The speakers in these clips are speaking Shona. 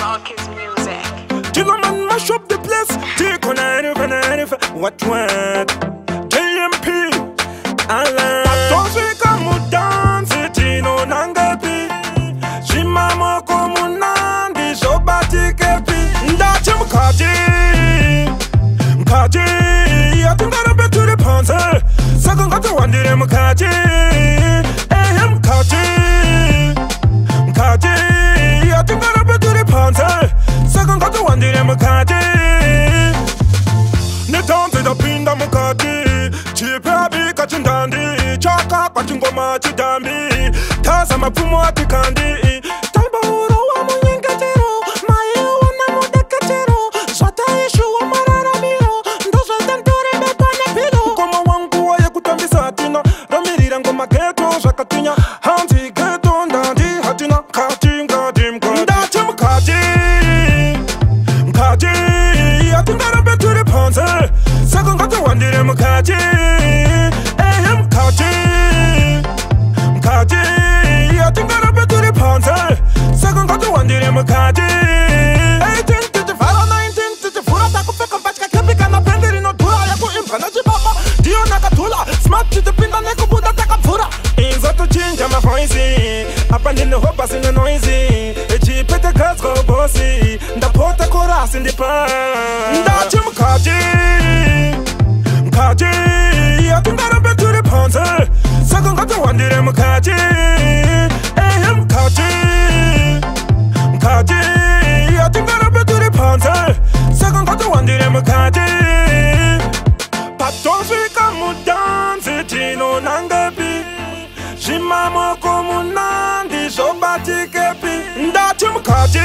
Marcus Music. Jigga man mash up the place. Take on what JMP Alan Atosi kamu dance Tino nangapi Shimamo komunandi Shobati kepi Ndachi Mkaji Yatingara betu de panze Sagan kata wandire mkaji Mkaji Yatingara betu de panze Sagan kata wandire mkaji Nitanze da pinda mkaji Chipebi kachindandi Chaka kwa chingoma chidambi Taza mapumo atikandi Talba uro wa munyingatiro Mae wana mudekatiro Swata ishu wa mararamiro Ndozo tantore mepane pilo Koma wangu wa ya kutambisa atina Ramirira ngoma geto shakatinya Hanzi geto ndandi hatina Katinga dimka Ndachi Mkaji Yatingara beturi panze Sagan kata wandire mkaji Yatingara beturi panze Sagan kata wandire mkaji 1834 1934 Takupeka mpachika kepika na pendiri no dura Yaku impa na jibaba Dio nakatula Smart chitipinda neko buda takapura Inzoto chinja mahoizi Apa nini hopa sine noisy Chipete kazgo bosi Ndapota korasi ndipa Ndachi Mkaji Yatingara beturi panze Sagan kata wandire mkaji Yatingara beturi panze Sagan kata wandire mkaji Patonsi kamu dansi Tino nangapi Shimamo komunandi Shobati kepi Ndachi Mkaji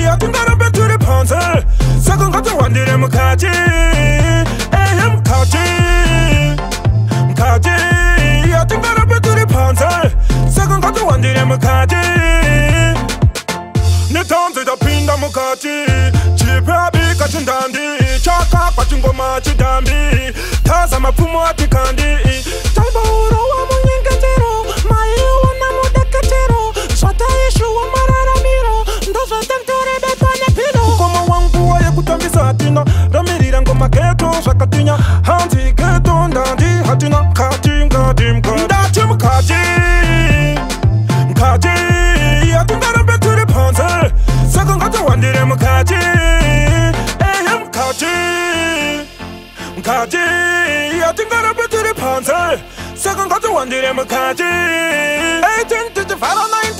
Yatingara beturi panze Sagan kata wandire mkaji Yatingara beturi panze Sagan kata wandire mkaji Nitanze da pinda mkaji Chipebi kachindandi Chaka kwa chingoma chidambi Taza mapumo atikandi Talba uro wa munyingatiro Mae wana mudekatiro Swata ishu wa mararamiro Ndozo tantore bepane pilo Koma wangu wa ya kutambisa atina Ramirira ngoma geto shakatinya Hanzi geto ndandi hatina Katinga dimka Ndachi Mkaji Yatingara beturi panze Sagan kata wandire mkaji Mkaji Yatingara beturi panze Sagan kata wandire mkaji 1834 19